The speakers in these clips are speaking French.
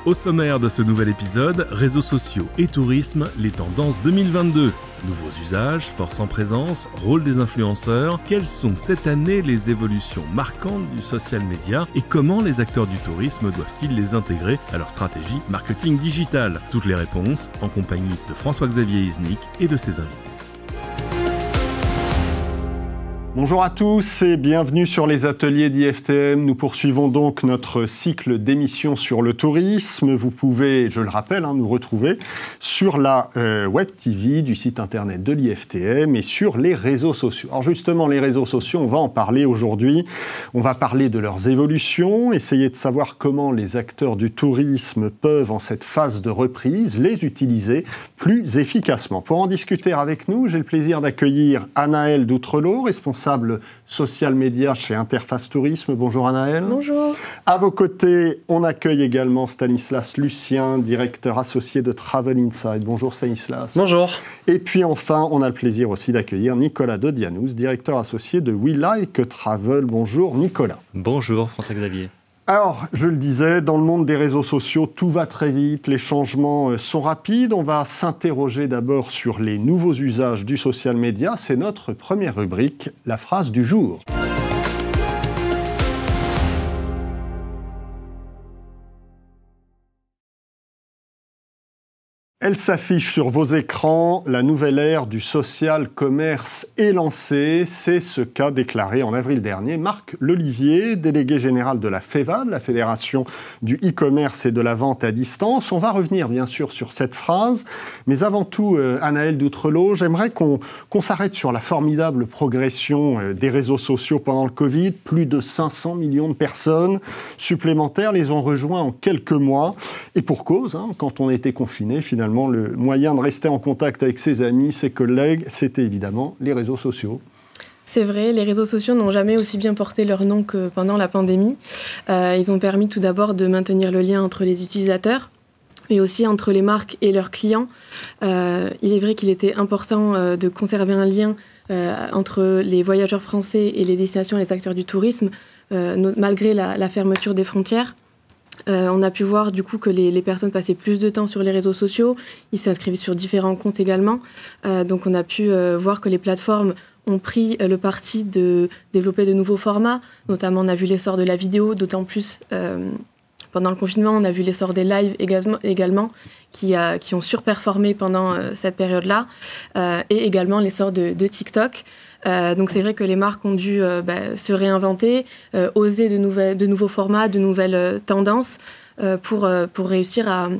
Au sommaire de ce nouvel épisode, réseaux sociaux et tourisme, les tendances 2022. Nouveaux usages, force en présence, rôle des influenceurs. Quelles sont cette année les évolutions marquantes du social media et comment les acteurs du tourisme doivent-ils les intégrer à leur stratégie marketing digital? Toutes les réponses en compagnie de François-Xavier Isnik et de ses invités. Bonjour à tous et bienvenue sur les ateliers d'IFTM. Nous poursuivons donc notre cycle d'émissions sur le tourisme. Vous pouvez, je le rappelle, nous retrouver sur la web TV du site internet de l'IFTM et sur les réseaux sociaux. Alors justement, les réseaux sociaux, on va en parler aujourd'hui. On va parler de leurs évolutions, essayer de savoir comment les acteurs du tourisme peuvent, en cette phase de reprise, les utiliser plus efficacement. Pour en discuter avec nous, j'ai le plaisir d'accueillir Anaëlle Doutrelot, responsable social média chez Interface Tourisme. Bonjour Anaëlle. Bonjour. À vos côtés, on accueille également Stanislas Lucien, directeur associé de Travel Inside. Bonjour Stanislas. Bonjour. Et puis enfin, on a le plaisir aussi d'accueillir Nicolas Dodianous, directeur associé de We Like Travel. Bonjour Nicolas. Bonjour François-Xavier. Alors, je le disais, dans le monde des réseaux sociaux, tout va très vite, les changements sont rapides. On va s'interroger d'abord sur les nouveaux usages du social media. C'est notre première rubrique, la phrase du jour. Elle s'affiche sur vos écrans, la nouvelle ère du social commerce est lancée. C'est ce qu'a déclaré en avril dernier Marc Lolivier, délégué général de la FEVAD, la Fédération du e-commerce et de la vente à distance. On va revenir bien sûr sur cette phrase, mais avant tout, Anaëlle Doutrelot, j'aimerais qu'on s'arrête sur la formidable progression des réseaux sociaux pendant le Covid. Plus de 500 millions de personnes supplémentaires les ont rejoints en quelques mois. Et pour cause, quand on était confiné, finalement, le moyen de rester en contact avec ses amis, ses collègues, c'était évidemment les réseaux sociaux. C'est vrai, les réseaux sociaux n'ont jamais aussi bien porté leur nom que pendant la pandémie. Ils ont permis tout d'abord de maintenir le lien entre les utilisateurs, mais aussi entre les marques et leurs clients. Il est vrai qu'il était important de conserver un lien entre les voyageurs français et les destinations et les acteurs du tourisme, malgré la fermeture des frontières. On a pu voir du coup que les personnes passaient plus de temps sur les réseaux sociaux, ils s'inscrivaient sur différents comptes également. Donc on a pu voir que les plateformes ont pris le parti de développer de nouveaux formats. Notamment on a vu l'essor de la vidéo, d'autant plus pendant le confinement, on a vu l'essor des lives également qui ont surperformé pendant cette période-là. Et également l'essor de TikTok. Donc c'est vrai que les marques ont dû se réinventer, oser de nouveaux formats, de nouvelles tendances pour réussir à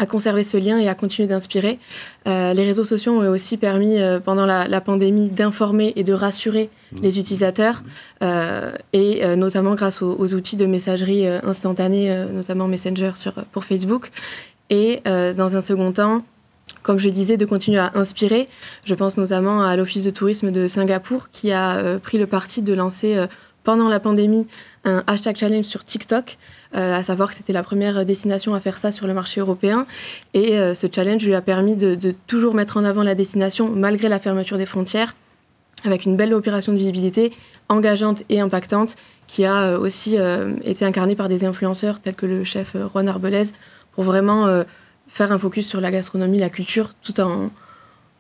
conserver ce lien et à continuer d'inspirer. Les réseaux sociaux ont aussi permis, pendant la pandémie, d'informer et de rassurer les utilisateurs, et notamment grâce aux outils de messagerie instantanée, notamment Messenger pour Facebook. Et dans un second temps, comme je disais, de continuer à inspirer. Je pense notamment à l'Office de tourisme de Singapour qui a pris le parti de lancer pendant la pandémie un hashtag challenge sur TikTok, à savoir que c'était la première destination à faire ça sur le marché européen. Et ce challenge lui a permis de toujours mettre en avant la destination malgré la fermeture des frontières, avec une belle opération de visibilité engageante et impactante qui a aussi été incarnée par des influenceurs tels que le chef Ron Arbelez pour vraiment faire un focus sur la gastronomie, la culture,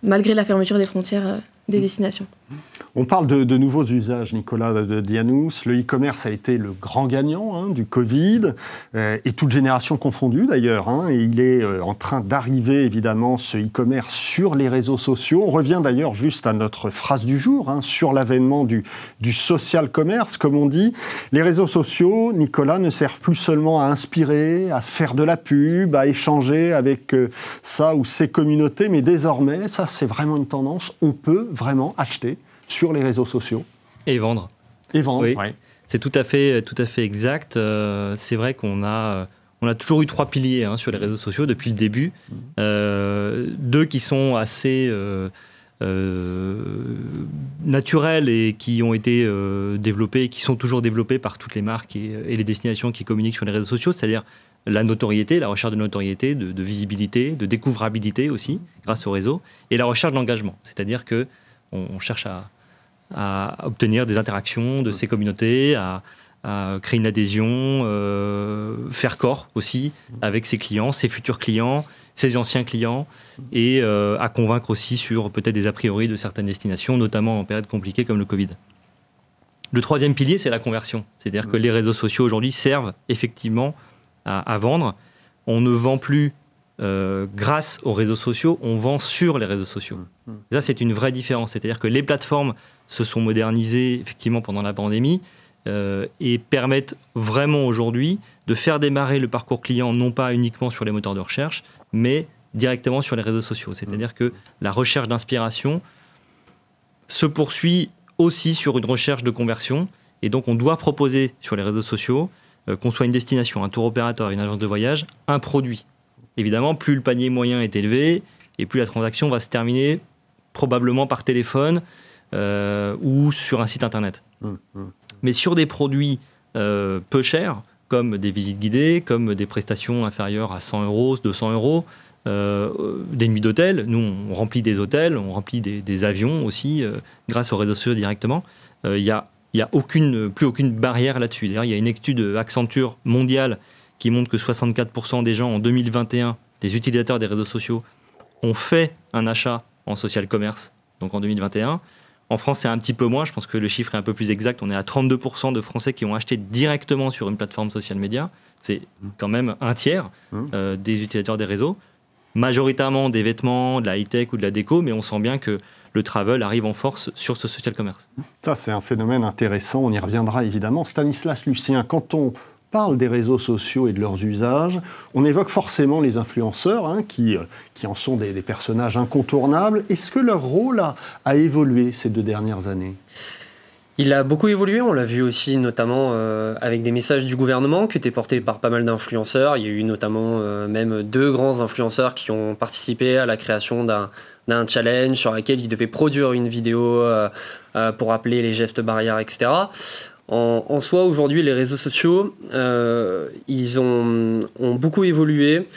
malgré la fermeture des frontières des destinations. On parle de nouveaux usages, Nicolas Dodianous. Le e-commerce a été le grand gagnant du Covid, et toute génération confondue d'ailleurs. Et il est en train d'arriver, évidemment, ce e-commerce sur les réseaux sociaux. On revient d'ailleurs juste à notre phrase du jour, sur l'avènement du social commerce, comme on dit. Les réseaux sociaux, Nicolas, ne servent plus seulement à inspirer, à faire de la pub, à échanger avec ça ou ces communautés, mais désormais, ça c'est vraiment une tendance, on peut vraiment acheter sur les réseaux sociaux. Et vendre. Et vendre, oui. Ouais. C'est tout à fait exact. C'est vrai qu'on a toujours eu 3 piliers sur les réseaux sociaux depuis le début. 2 qui sont assez naturels et qui ont été développés, qui sont toujours développés par toutes les marques et les destinations qui communiquent sur les réseaux sociaux, c'est-à-dire la notoriété, la recherche de notoriété, de visibilité, de découvrabilité aussi, grâce au réseau, et la recherche d'engagement. C'est-à-dire qu'on cherche à obtenir des interactions de ces communautés, à à créer une adhésion, faire corps aussi avec ses clients, ses futurs clients, ses anciens clients, et à convaincre aussi sur peut-être des a priori de certaines destinations, notamment en période compliquée comme le Covid. Le troisième pilier, c'est la conversion. C'est-à-dire que les réseaux sociaux aujourd'hui servent effectivement à vendre. On ne vend plus grâce aux réseaux sociaux, on vend sur les réseaux sociaux. Et ça, c'est une vraie différence. C'est-à-dire que les plateformes se sont modernisées effectivement pendant la pandémie et permettent vraiment aujourd'hui de faire démarrer le parcours client non pas uniquement sur les moteurs de recherche, mais directement sur les réseaux sociaux. C'est-à-dire que la recherche d'inspiration se poursuit aussi sur une recherche de conversion. Et donc, on doit proposer sur les réseaux sociaux, qu'on soit une destination, un tour opérateur, une agence de voyage, un produit. Évidemment, plus le panier moyen est élevé, et plus la transaction va se terminer probablement par téléphone ou sur un site internet. Mais sur des produits peu chers, comme des visites guidées, comme des prestations inférieures à 100 €, 200 €, des nuits d'hôtel. Nous, on remplit des hôtels, on remplit des avions aussi, grâce aux réseaux sociaux directement. Il n'y a plus aucune barrière là-dessus. D'ailleurs, il y a une étude Accenture mondiale qui montre que 64% des gens en 2021, des utilisateurs des réseaux sociaux, ont fait un achat en social commerce, donc en 2021. En France, c'est un petit peu moins. Je pense que le chiffre est un peu plus exact. On est à 32% de Français qui ont acheté directement sur une plateforme social média. C'est quand même un tiers des utilisateurs des réseaux. Majoritairement des vêtements, de la high-tech ou de la déco, mais on sent bien que le travel arrive en force sur ce social commerce. Ça, c'est un phénomène intéressant. On y reviendra évidemment. Stanislas Lucien, quand on parle des réseaux sociaux et de leurs usages, on évoque forcément les influenceurs qui en sont des personnages incontournables. Est-ce que leur rôle a évolué ces 2 dernières années ? Il a beaucoup évolué, on l'a vu aussi notamment avec des messages du gouvernement qui étaient portés par pas mal d'influenceurs. Il y a eu notamment même 2 grands influenceurs qui ont participé à la création d'un challenge sur lequel ils devaient produire une vidéo pour rappeler les gestes barrières, etc. En soi, aujourd'hui, les réseaux sociaux, ils ont beaucoup évolué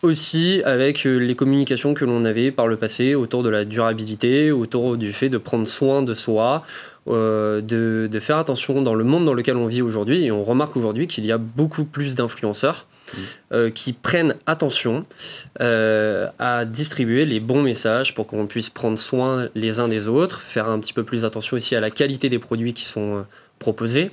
aussi avec les communications que l'on avait par le passé autour de la durabilité, autour du fait de prendre soin de soi, de faire attention dans le monde dans lequel on vit aujourd'hui. Et on remarque aujourd'hui qu'il y a beaucoup plus d'influenceurs qui prennent attention à distribuer les bons messages pour qu'on puisse prendre soin les uns des autres, faire un petit peu plus attention aussi à la qualité des produits qui sont proposés.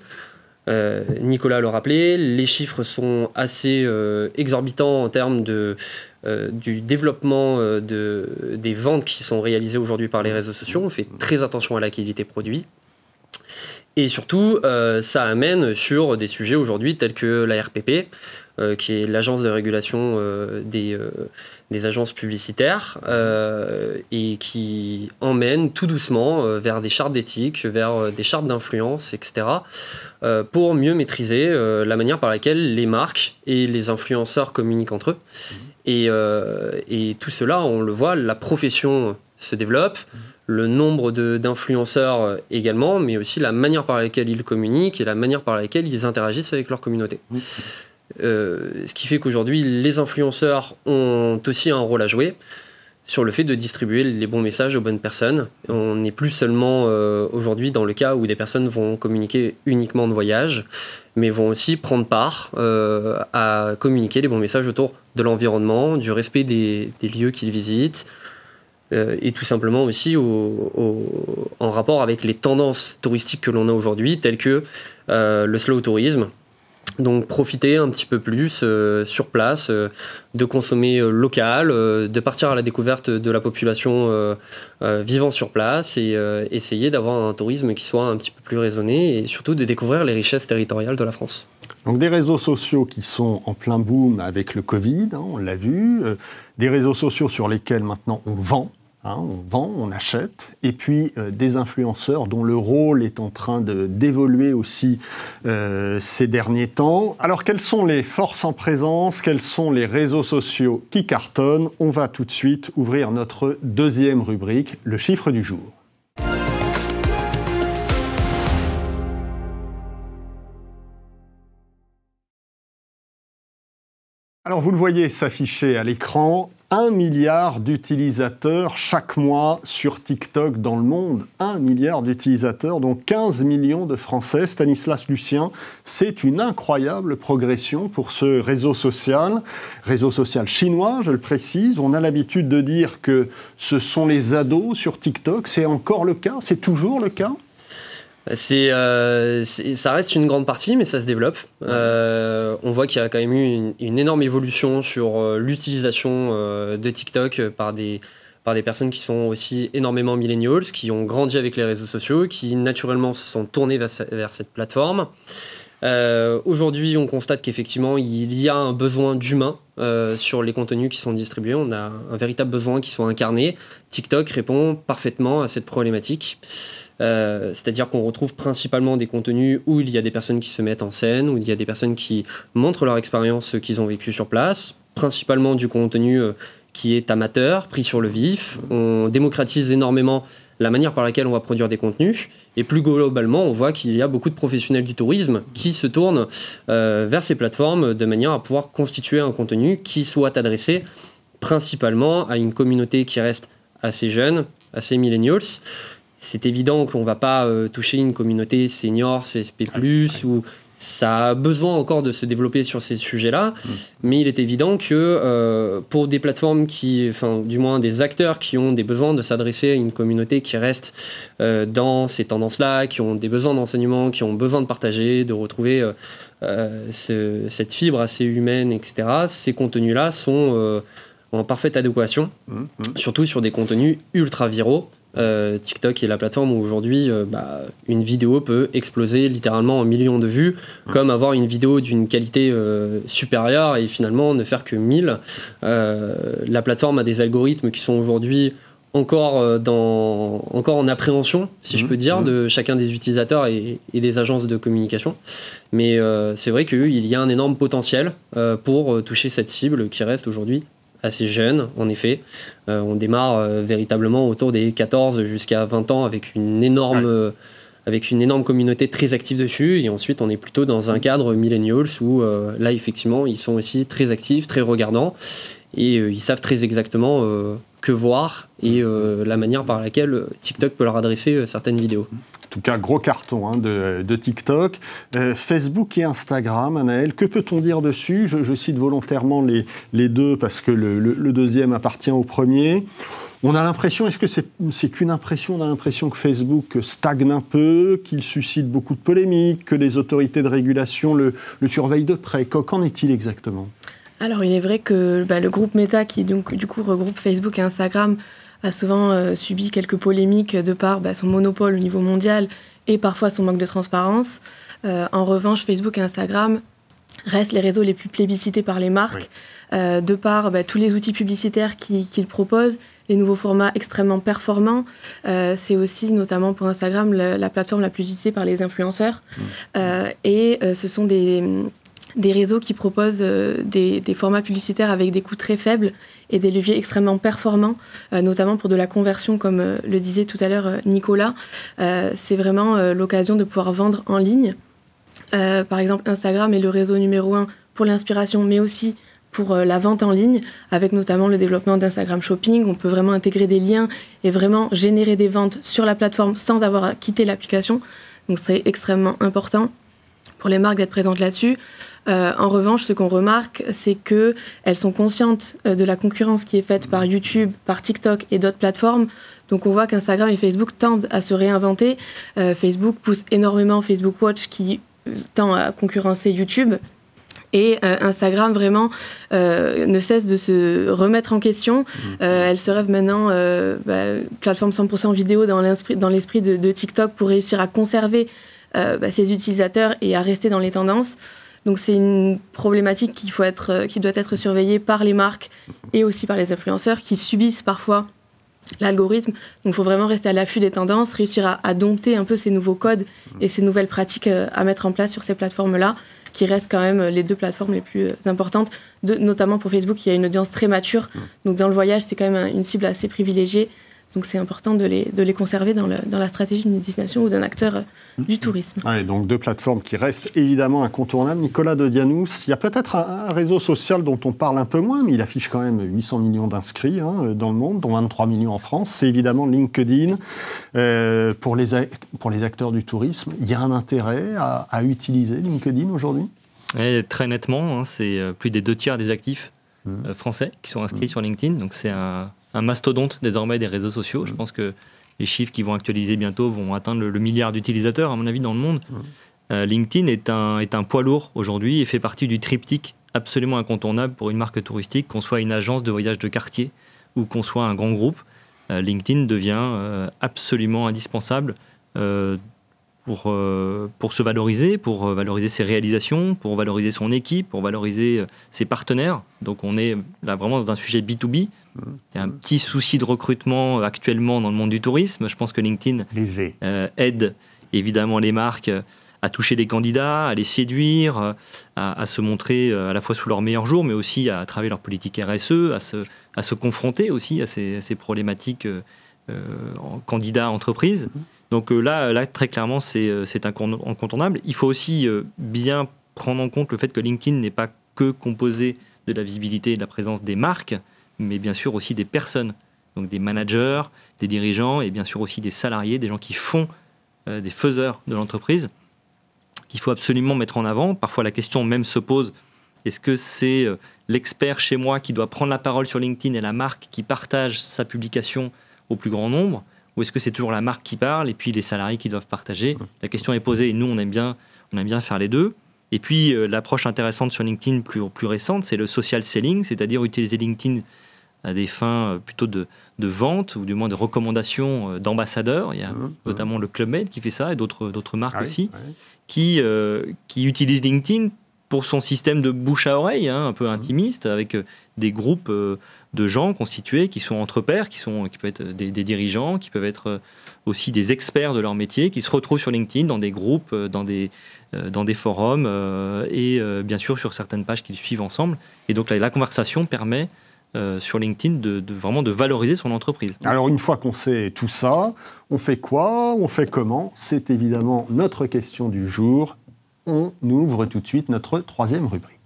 Nicolas le rappelait, les chiffres sont assez exorbitants en termes du développement des ventes qui sont réalisées aujourd'hui par les réseaux sociaux. On fait très attention à la qualité produit. Et surtout, ça amène sur des sujets aujourd'hui tels que la RPP, qui est l'agence de régulation des agences publicitaires, et qui emmène tout doucement vers des chartes d'éthique, vers des chartes d'influence, etc., pour mieux maîtriser la manière par laquelle les marques et les influenceurs communiquent entre eux. Et tout cela, on le voit, la profession se développe, le nombre d'influenceurs également, mais aussi la manière par laquelle ils communiquent et la manière par laquelle ils interagissent avec leur communauté. Ce qui fait qu'aujourd'hui, les influenceurs ont aussi un rôle à jouer sur le fait de distribuer les bons messages aux bonnes personnes. On n'est plus seulement aujourd'hui dans le cas où des personnes vont communiquer uniquement de voyage, mais vont aussi prendre part à communiquer les bons messages autour de l'environnement, du respect des lieux qu'ils visitent, et tout simplement aussi en rapport avec les tendances touristiques que l'on a aujourd'hui, telles que le slow tourisme. Donc profiter un petit peu plus sur place, de consommer local, de partir à la découverte de la population vivant sur place et essayer d'avoir un tourisme qui soit un petit peu plus raisonné et surtout de découvrir les richesses territoriales de la France. Donc des réseaux sociaux qui sont en plein boom avec le Covid, on l'a vu, des réseaux sociaux sur lesquels maintenant on vend, on achète, et puis des influenceurs dont le rôle est en train d'évoluer aussi ces derniers temps. Alors quelles sont les forces en présence, quels sont les réseaux sociaux qui cartonnent ? On va tout de suite ouvrir notre deuxième rubrique, le chiffre du jour. Alors vous le voyez s'afficher à l'écran, 1 milliard d'utilisateurs chaque mois sur TikTok dans le monde. 1 milliard d'utilisateurs, dont 15 millions de Français. Stanislas Lucien, c'est une incroyable progression pour ce réseau social chinois, je le précise. On a l'habitude de dire que ce sont les ados sur TikTok. C'est encore le cas? C'est toujours le cas? Ça reste une grande partie, mais ça se développe. On voit qu'il y a quand même eu une énorme évolution sur l'utilisation de TikTok par des personnes qui sont aussi énormément millennials, qui ont grandi avec les réseaux sociaux, qui naturellement se sont tournés vers cette plateforme. Aujourd'hui, on constate qu'effectivement, il y a un besoin d'humain sur les contenus qui sont distribués. On a un véritable besoin qui soit incarné. TikTok répond parfaitement à cette problématique. C'est-à-dire qu'on retrouve principalement des contenus où il y a des personnes qui se mettent en scène, où il y a des personnes qui montrent leur expérience qu'ils ont vécu sur place, principalement du contenu qui est amateur, pris sur le vif. On démocratise énormément la manière par laquelle on va produire des contenus, et plus globalement, on voit qu'il y a beaucoup de professionnels du tourisme qui se tournent vers ces plateformes de manière à pouvoir constituer un contenu qui soit adressé principalement à une communauté qui reste assez jeune, assez millennials. C'est évident qu'on ne va pas toucher une communauté senior, CSP+, où ça a besoin encore de se développer sur ces sujets-là, mais il est évident que pour des plateformes du moins des acteurs qui ont des besoins de s'adresser à une communauté qui reste dans ces tendances-là, qui ont des besoins d'enseignement, qui ont besoin de partager, de retrouver cette fibre assez humaine, etc., ces contenus-là sont en parfaite adéquation, surtout sur des contenus ultra viraux. TikTok est la plateforme où aujourd'hui une vidéo peut exploser littéralement en millions de vues, comme avoir une vidéo d'une qualité supérieure et finalement ne faire que 1000. La plateforme a des algorithmes qui sont aujourd'hui encore en appréhension, si je peux dire, de chacun des utilisateurs et des agences de communication. Mais c'est vrai qu'il y a un énorme potentiel pour toucher cette cible qui reste aujourd'hui assez jeune, en effet. On démarre véritablement autour des 14 jusqu'à 20 ans avec une énorme communauté très active dessus, et ensuite on est plutôt dans un cadre millennials où là effectivement ils sont aussi très actifs, très regardants, et ils savent très exactement que voir et la manière par laquelle TikTok peut leur adresser certaines vidéos. En tout cas, gros carton de TikTok. Facebook et Instagram, Anaël, que peut-on dire dessus? Je cite volontairement les deux parce que le deuxième appartient au premier. On a l'impression, est-ce que c'est qu'une impression? On a l'impression que Facebook stagne un peu, qu'il suscite beaucoup de polémiques, que les autorités de régulation le surveillent de près. Qu'en est-il exactement? Alors, il est vrai que le groupe Meta, qui du coup regroupe Facebook et Instagram, a souvent subi quelques polémiques de par son monopole au niveau mondial et parfois son manque de transparence. En revanche, Facebook et Instagram restent les réseaux les plus plébiscités par les marques, de par tous les outils publicitaires qu'ils proposent, les nouveaux formats extrêmement performants. C'est aussi, notamment pour Instagram, la plateforme la plus utilisée par les influenceurs. Et ce sont des réseaux qui proposent des formats publicitaires avec des coûts très faibles et des leviers extrêmement performants, notamment pour de la conversion, comme le disait tout à l'heure Nicolas. C'est vraiment l'occasion de pouvoir vendre en ligne. Par exemple, Instagram est le réseau numéro 1 pour l'inspiration, mais aussi pour la vente en ligne, avec notamment le développement d'Instagram Shopping. On peut vraiment intégrer des liens et vraiment générer des ventes sur la plateforme sans avoir à quitter l'application. Donc c'est extrêmement important pour les marques d'être présentes là-dessus. En revanche, ce qu'on remarque, c'est qu'elles sont conscientes de la concurrence qui est faite par YouTube, par TikTok et d'autres plateformes. Donc on voit qu'Instagram et Facebook tendent à se réinventer. Facebook pousse énormément Facebook Watch qui tend à concurrencer YouTube. Et Instagram, vraiment, ne cesse de se remettre en question. Elle se rêve maintenant plateforme 100% vidéo dans l'esprit de TikTok pour réussir à conserver ses utilisateurs et à rester dans les tendances. Donc c'est une problématique qui doit être surveillée par les marques et aussi par les influenceurs qui subissent parfois l'algorithme. Donc il faut vraiment rester à l'affût des tendances, réussir à dompter un peu ces nouveaux codes et ces nouvelles pratiques à mettre en place sur ces plateformes-là, qui restent quand même les deux plateformes les plus importantes, notamment pour Facebook, qui a une audience très mature. Donc dans le voyage, c'est quand même une cible assez privilégiée. Donc c'est important de les conserver dans la stratégie d'une destination ou d'un acteur du tourisme. Ouais, donc 2 plateformes qui restent évidemment incontournables. Nicolas de Dianous, il y a peut-être un réseau social dont on parle un peu moins, mais il affiche quand même 800 millions d'inscrits dans le monde, dont 23 millions en France. C'est évidemment LinkedIn. Pour les acteurs du tourisme, il y a un intérêt à utiliser LinkedIn aujourd'hui ? Et très nettement, c'est plus des 2/3 des actifs français qui sont inscrits sur LinkedIn. Donc c'est un mastodonte désormais des réseaux sociaux. Je pense que les chiffres qui vont actualiser bientôt vont atteindre le milliard d'utilisateurs, à mon avis, dans le monde. LinkedIn est un poids lourd aujourd'hui et fait partie du triptyque absolument incontournable pour une marque touristique, qu'on soit une agence de voyage de quartier ou qu'on soit un grand groupe. LinkedIn devient absolument indispensable pour se valoriser, pour valoriser ses réalisations, pour valoriser son équipe, pour valoriser ses partenaires. Donc on est là vraiment dans un sujet B2B. Il y a un petit souci de recrutement actuellement dans le monde du tourisme. Je pense que LinkedIn aide évidemment les marques à toucher des candidats, à les séduire, à se montrer à la fois sous leur meilleur jour, mais aussi à travers leur politique RSE, à se confronter aussi à ces problématiques en candidat-entreprise. Donc là, très clairement, c'est incontournable. Il faut aussi bien prendre en compte le fait que LinkedIn n'est pas que composé de la visibilité et de la présence des marques, mais bien sûr aussi des personnes, donc des managers, des dirigeants et bien sûr aussi des salariés, des gens qui font, des faiseurs de l'entreprise, qu'il faut absolument mettre en avant. Parfois la question même se pose, est-ce que c'est l'expert chez moi qui doit prendre la parole sur LinkedIn et la marque qui partage sa publication au plus grand nombre, ou est-ce que c'est toujours la marque qui parle et puis les salariés qui doivent partager ? La question est posée et nous on aime bien faire les deux. Et puis l'approche intéressante sur LinkedIn plus récente, c'est le social selling, c'est-à-dire utiliser LinkedIn à des fins plutôt de vente ou du moins de recommandation d'ambassadeurs. Il y a notamment le Club Med qui fait ça et d'autres marques aussi qui utilisent LinkedIn pour son système de bouche à oreille, un peu intimiste, avec des groupes de gens constitués qui sont entre pairs, qui peuvent être des dirigeants, qui peuvent être aussi des experts de leur métier, qui se retrouvent sur LinkedIn dans des groupes, dans des forums et bien sûr sur certaines pages qu'ils suivent ensemble. Et donc la conversation permet sur LinkedIn vraiment de valoriser son entreprise. Alors une fois qu'on sait tout ça, on fait quoi ? On fait comment ? C'est évidemment notre question du jour. On ouvre tout de suite notre 3e rubrique.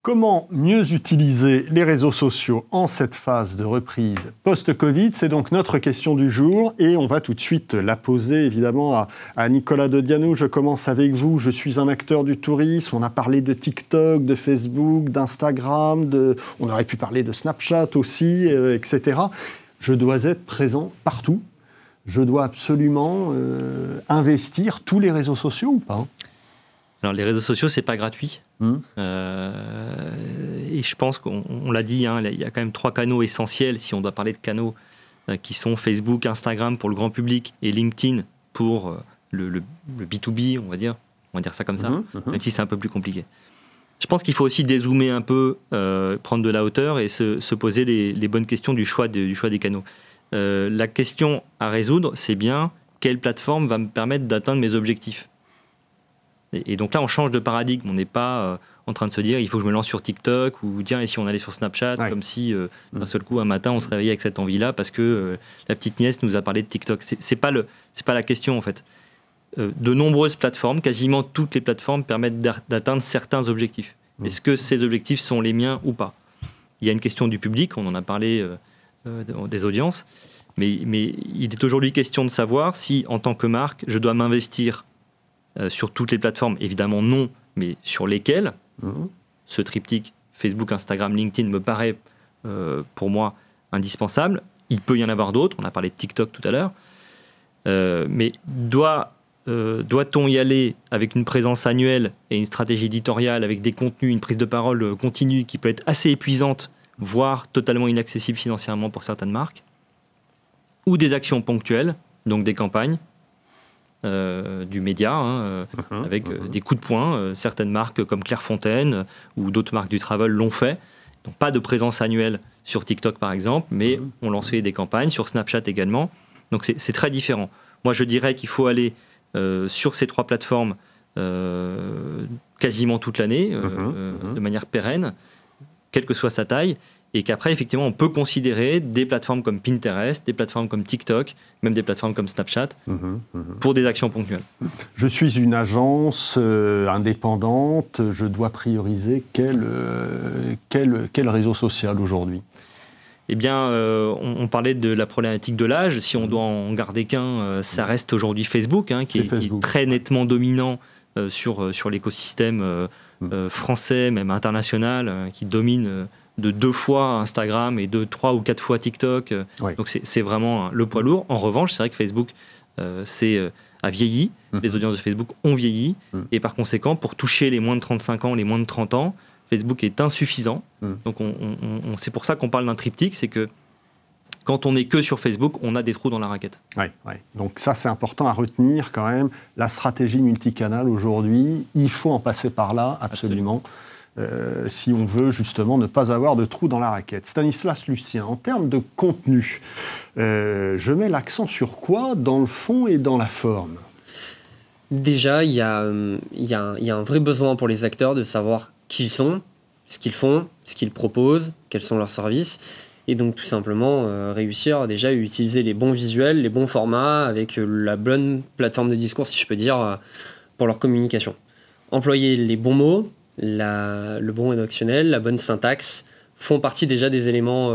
Comment mieux utiliser les réseaux sociaux en cette phase de reprise post-Covid ? C'est donc notre question du jour et on va tout de suite la poser évidemment à Nicolas de Dianous. Je commence avec vous. Je suis un acteur du tourisme. On a parlé de TikTok, de Facebook, d'Instagram, on aurait pu parler de Snapchat aussi, etc. Je dois être présent partout. Je dois absolument investir tous les réseaux sociaux ou pas ? Alors les réseaux sociaux, c'est pas gratuit. Et je pense qu'on l'a dit, il y a quand même 3 canaux essentiels, si on doit parler de canaux, qui sont Facebook, Instagram pour le grand public et LinkedIn pour le B2B, on va dire ça comme ça, même si c'est un peu plus compliqué. Je pense qu'il faut aussi dézoomer un peu, prendre de la hauteur et se poser les bonnes questions du choix des canaux. La question à résoudre, c'est bien quelle plateforme va me permettre d'atteindre mes objectifs. Et donc là, on change de paradigme. On n'est pas en train de se dire il faut que je me lance sur TikTok ou tiens, et si on allait sur Snapchat, comme si d'un seul coup, un matin, on se réveillait avec cette envie-là parce que la petite nièce nous a parlé de TikTok. C'est pas la question, en fait. De nombreuses plateformes, quasiment toutes les plateformes, permettent d'atteindre certains objectifs. Est-ce que ces objectifs sont les miens ou pas ? Il y a une question du public, on en a parlé des audiences, mais il est aujourd'hui question de savoir si, en tant que marque, je dois m'investir sur toutes les plateformes, évidemment non, mais sur lesquelles ce triptyque Facebook, Instagram, LinkedIn me paraît pour moi indispensable. Il peut y en avoir d'autres, on a parlé de TikTok tout à l'heure, mais doit-on y aller avec une présence annuelle et une stratégie éditoriale, avec des contenus, une prise de parole continue qui peut être assez épuisante, voire totalement inaccessible financièrement pour certaines marques, ou des actions ponctuelles, donc des campagnes, du média, avec des coups de poing. Certaines marques comme Clairefontaine ou d'autres marques du travel l'ont fait. Donc pas de présence annuelle sur TikTok par exemple, mais ont lancé des campagnes, sur Snapchat également. Donc c'est très différent. Moi je dirais qu'il faut aller sur ces 3 plateformes quasiment toute l'année, de manière pérenne, quelle que soit sa taille, et qu'après, effectivement, on peut considérer des plateformes comme Pinterest, des plateformes comme TikTok, même des plateformes comme Snapchat, pour des actions ponctuelles. Je suis une agence indépendante, je dois prioriser quel réseau social aujourd'hui ? Eh bien, on parlait de la problématique de l'âge. Si on doit en garder qu'un, ça reste aujourd'hui Facebook, qui est très nettement dominant sur l'écosystème français, même international, qui domine de 2 fois Instagram et de 3 ou 4 fois TikTok. Oui. Donc c'est vraiment le poids lourd. En revanche, c'est vrai que Facebook a vieilli. Les audiences de Facebook ont vieilli. Et par conséquent, pour toucher les moins de 35 ans, les moins de 30 ans, Facebook est insuffisant. Donc c'est pour ça qu'on parle d'un triptyque, c'est que quand on n'est que sur Facebook, on a des trous dans la raquette. Oui. Donc ça, c'est important à retenir quand même. La stratégie multicanale aujourd'hui, il faut en passer par là, absolument. Si on veut justement ne pas avoir de trous dans la raquette. Stanislas Lucien, en termes de contenu, je mets l'accent sur quoi dans le fond et dans la forme ? Déjà, il y a un vrai besoin pour les acteurs de savoir qui ils sont, ce qu'ils font, ce qu'ils proposent, quels sont leurs services, et donc tout simplement réussir déjà à utiliser les bons visuels, les bons formats, avec la bonne plateforme de discours, si je peux dire, pour leur communication. Employer les bons mots, le bon rédactionnel, la bonne syntaxe, font partie déjà des éléments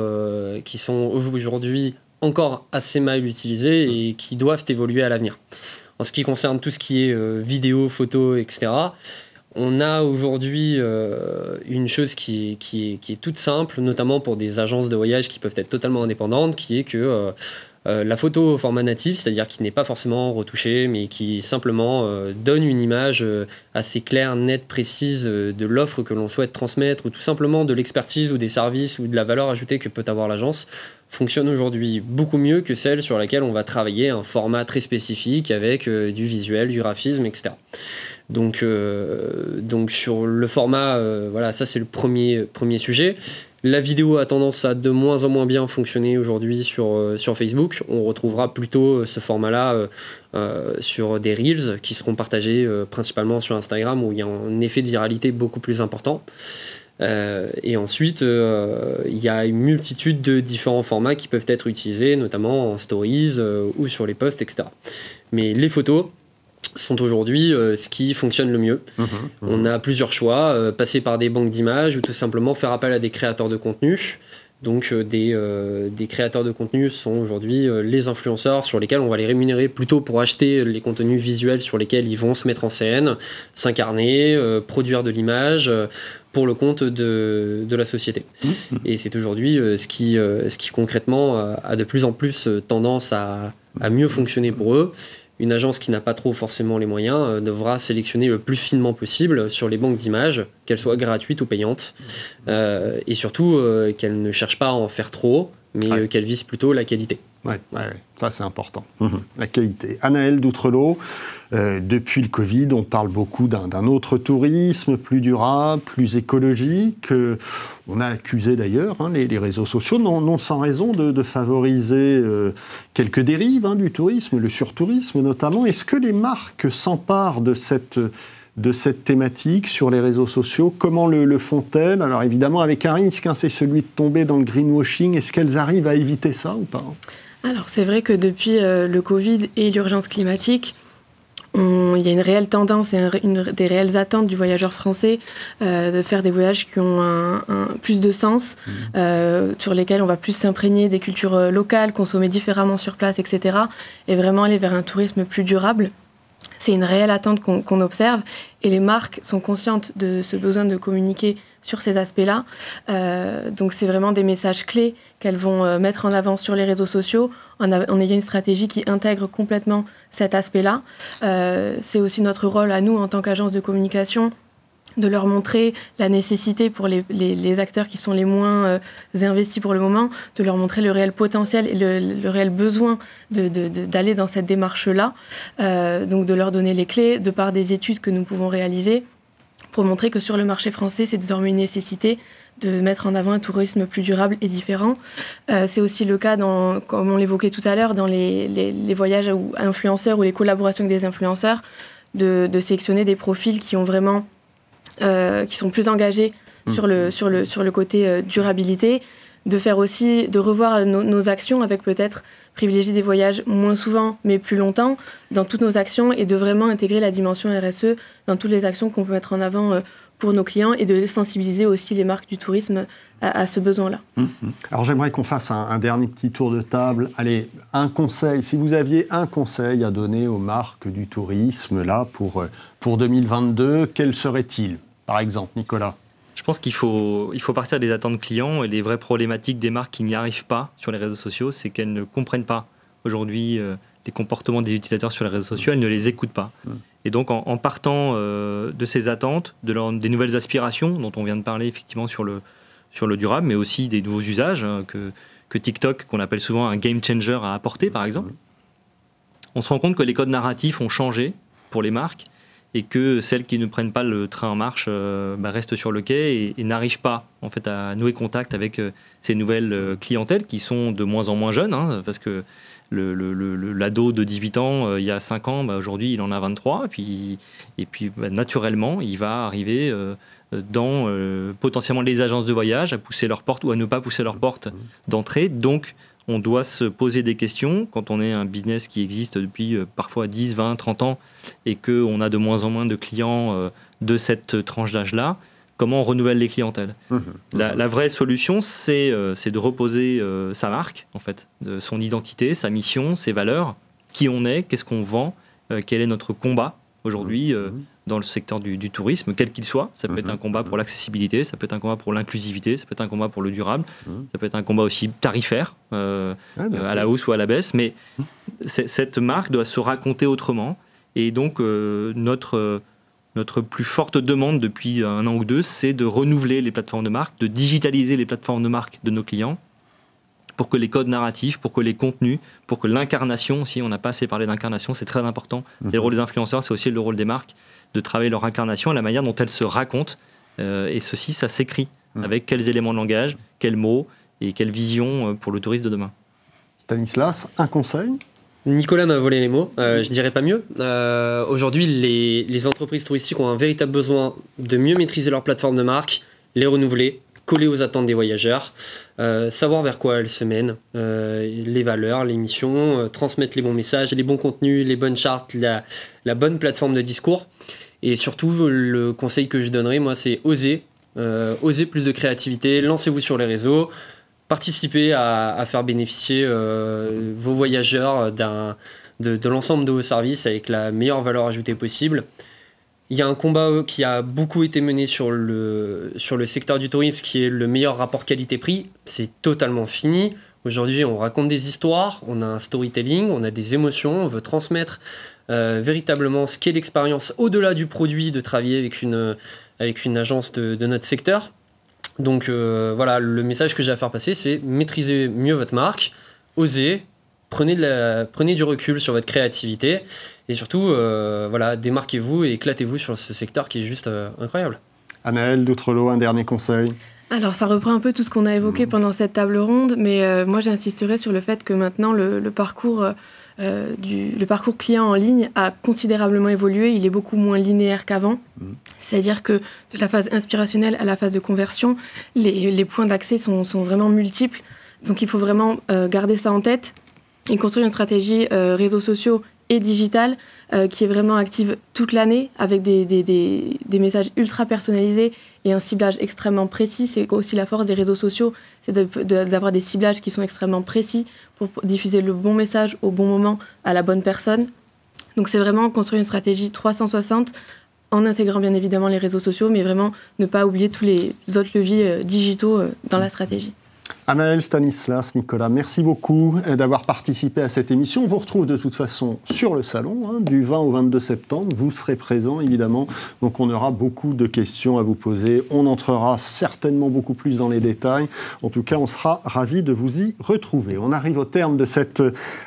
qui sont aujourd'hui encore assez mal utilisés et qui doivent évoluer à l'avenir. En ce qui concerne tout ce qui est vidéo, photo, etc., on a aujourd'hui une chose qui est toute simple, notamment pour des agences de voyage qui peuvent être totalement indépendantes, qui est que la photo au format natif, c'est-à-dire qui n'est pas forcément retouchée, mais qui simplement donne une image assez claire, nette, précise de l'offre que l'on souhaite transmettre, ou tout simplement de l'expertise ou des services ou de la valeur ajoutée que peut avoir l'agence, fonctionne aujourd'hui beaucoup mieux que celle sur laquelle on va travailler un format très spécifique avec du visuel, du graphisme, etc. Donc sur le format, voilà, ça c'est le premier sujet. La vidéo a tendance à de moins en moins bien fonctionner aujourd'hui sur Facebook. On retrouvera plutôt ce format-là sur des Reels qui seront partagés principalement sur Instagram, où il y a un effet de viralité beaucoup plus important. Et ensuite, il y a une multitude de différents formats qui peuvent être utilisés, notamment en stories ou sur les posts, etc. Mais les photos sont aujourd'hui ce qui fonctionne le mieux. On a plusieurs choix, passer par des banques d'images ou tout simplement faire appel à des créateurs de contenu. Donc des créateurs de contenu sont aujourd'hui les influenceurs sur lesquels on va les rémunérer plutôt pour acheter les contenus visuels sur lesquels ils vont se mettre en scène, s'incarner, produire de l'image pour le compte de la société. Et c'est aujourd'hui ce qui concrètement a de plus en plus tendance à mieux fonctionner pour eux. Une agence qui n'a pas trop forcément les moyens devra sélectionner le plus finement possible sur les banques d'images, qu'elles soient gratuites ou payantes, et surtout qu'elles ne cherchent pas à en faire trop, mais qu'elles visent plutôt la qualité. Ouais, ça c'est important, la qualité. Anaëlle Doutrelot, depuis le Covid, on parle beaucoup d'un autre tourisme, plus durable, plus écologique. On a accusé d'ailleurs les réseaux sociaux, non sans raison, de favoriser quelques dérives du tourisme, le surtourisme notamment. Est-ce que les marques s'emparent de cette thématique sur les réseaux sociaux? Comment le font-elles? Alors évidemment avec un risque, c'est celui de tomber dans le greenwashing. Est-ce qu'elles arrivent à éviter ça ou pas? Alors c'est vrai que depuis le Covid et l'urgence climatique, il y a une réelle tendance et des réelles attentes du voyageur français de faire des voyages qui ont plus de sens, sur lesquels on va plus s'imprégner des cultures locales, consommer différemment sur place, etc. Et vraiment aller vers un tourisme plus durable. C'est une réelle attente qu'on observe et les marques sont conscientes de ce besoin de communiquer sur ces aspects-là. Donc c'est vraiment des messages clés qu'elles vont mettre en avant sur les réseaux sociaux en ayant une stratégie qui intègre complètement cet aspect-là. C'est aussi notre rôle à nous en tant qu'agence de communication de leur montrer la nécessité pour les acteurs qui sont les moins investis pour le moment, de leur montrer le réel potentiel et le réel besoin d'aller dans cette démarche-là. Donc de leur donner les clés de par des études que nous pouvons réaliser pour montrer que sur le marché français, c'est désormais une nécessité de mettre en avant un tourisme plus durable et différent. C'est aussi le cas, comme on l'évoquait tout à l'heure, dans les voyages influenceurs ou les collaborations avec des influenceurs, de sélectionner des profils qui ont vraiment, qui sont plus engagés sur le côté durabilité, de revoir nos actions avec peut-être privilégier des voyages moins souvent mais plus longtemps dans toutes nos actions et de vraiment intégrer la dimension RSE dans toutes les actions qu'on peut mettre en avant pour nos clients et de sensibiliser aussi les marques du tourisme à ce besoin-là. Alors j'aimerais qu'on fasse un dernier petit tour de table. Allez, un conseil, si vous aviez un conseil à donner aux marques du tourisme là pour 2022, quel serait-il, par exemple, Nicolas? Je pense qu'il faut partir des attentes clients et les vraies problématiques des marques qui n'y arrivent pas sur les réseaux sociaux, c'est qu'elles ne comprennent pas aujourd'hui les comportements des utilisateurs sur les réseaux sociaux, elles ne les écoutent pas. Et donc en partant de ces attentes, des nouvelles aspirations dont on vient de parler effectivement sur le durable, mais aussi des nouveaux usages que TikTok, qu'on appelle souvent un game changer, a apporté par exemple, on se rend compte que les codes narratifs ont changé pour les marques et que celles qui ne prennent pas le train en marche restent sur le quai et n'arrivent pas en fait, à nouer contact avec ces nouvelles clientèles qui sont de moins en moins jeunes, parce que l'ado de 18 ans, il y a 5 ans, aujourd'hui il en a 23, et puis naturellement il va arriver dans potentiellement les agences de voyage à pousser leurs portes ou à ne pas pousser leurs portes d'entrée. Donc on doit se poser des questions quand on est un business qui existe depuis parfois 10, 20, 30 ans et qu'on a de moins en moins de clients de cette tranche d'âge-là. Comment on renouvelle les clientèles? La vraie solution, c'est de reposer sa marque, en fait, son identité, sa mission, ses valeurs, qui on est, qu'est-ce qu'on vend, quel est notre combat aujourd'hui dans le secteur du tourisme, quel qu'il soit. Ça peut être un combat pour l'accessibilité, ça peut être un combat pour l'inclusivité, ça peut être un combat pour le durable, ça peut être un combat aussi tarifaire, à la hausse ou à la baisse. Mais cette marque doit se raconter autrement. Et donc, notre plus forte demande depuis 1 an ou 2, c'est de renouveler les plateformes de marque, de digitaliser les plateformes de marque de nos clients pour que les codes narratifs, pour que les contenus, pour que l'incarnation, si on n'a pas assez parlé d'incarnation, c'est très important. Et le rôle des influenceurs, c'est aussi le rôle des marques, de travailler leur incarnation et la manière dont elles se racontent. Et ceci, ça s'écrit avec quels éléments de langage, quels mots et quelle vision pour le tourisme de demain. Stanislas, un conseil ? Nicolas m'a volé les mots, je dirais pas mieux. Aujourd'hui, les entreprises touristiques ont un véritable besoin de mieux maîtriser leur plateforme de marque, les renouveler, coller aux attentes des voyageurs, savoir vers quoi elles se mènent, les valeurs, les missions, transmettre les bons messages, les bons contenus, les bonnes chartes, la bonne plateforme de discours. Et surtout, le conseil que je donnerais, moi, c'est oser plus de créativité, lancez-vous sur les réseaux, participez à faire bénéficier vos voyageurs de l'ensemble de vos services avec la meilleure valeur ajoutée possible. Il y a un combat qui a beaucoup été mené sur le secteur du tourisme, qui est le meilleur rapport qualité-prix. C'est totalement fini. Aujourd'hui, on raconte des histoires, on a un storytelling, on a des émotions, on veut transmettre véritablement ce qu'est l'expérience au-delà du produit de travailler avec une agence de notre secteur. Donc voilà, le message que j'ai à faire passer, c'est maîtriser mieux votre marque, osez, prenez du recul sur votre créativité et surtout, démarquez-vous et éclatez-vous sur ce secteur qui est juste incroyable. Anaëlle Doutrelot, un dernier conseil ? Alors ça reprend un peu tout ce qu'on a évoqué pendant cette table ronde, mais moi j'insisterai sur le fait que maintenant le parcours client en ligne a considérablement évolué, il est beaucoup moins linéaire qu'avant. C'est-à-dire que de la phase inspirationnelle à la phase de conversion, les points d'accès sont vraiment multiples. Donc il faut vraiment garder ça en tête et construire une stratégie réseaux sociaux et digitale qui est vraiment active toute l'année avec des messages ultra personnalisés et un ciblage extrêmement précis. C'est aussi la force des réseaux sociaux, c'est d'avoir des ciblages qui sont extrêmement précis pour diffuser le bon message au bon moment à la bonne personne. Donc c'est vraiment construire une stratégie 360 en intégrant bien évidemment les réseaux sociaux, mais vraiment ne pas oublier tous les autres leviers digitaux dans la stratégie. Anaëlle, Stanislas, Nicolas, merci beaucoup d'avoir participé à cette émission. On vous retrouve de toute façon sur le salon du 20 au 22 septembre. Vous serez présents, évidemment. Donc on aura beaucoup de questions à vous poser. On entrera certainement beaucoup plus dans les détails. En tout cas, on sera ravis de vous y retrouver. On arrive au terme de cet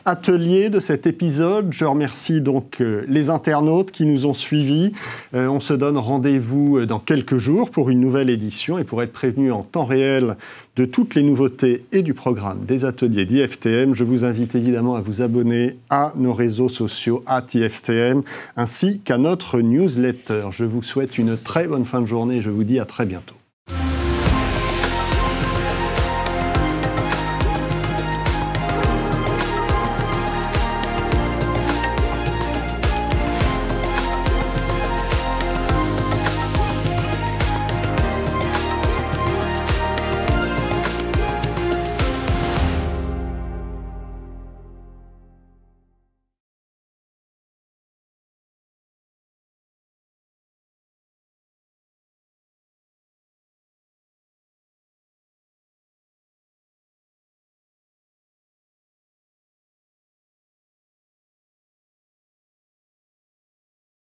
atelier, de cet épisode. Je remercie donc les internautes qui nous ont suivis. On se donne rendez-vous dans quelques jours pour une nouvelle édition et pour être prévenu en temps réel de toutes les nouveautés nouveautés et du programme des ateliers d'IFTM, je vous invite évidemment à vous abonner à nos réseaux sociaux @IFTM ainsi qu'à notre newsletter. Je vous souhaite une très bonne fin de journée et je vous dis à très bientôt.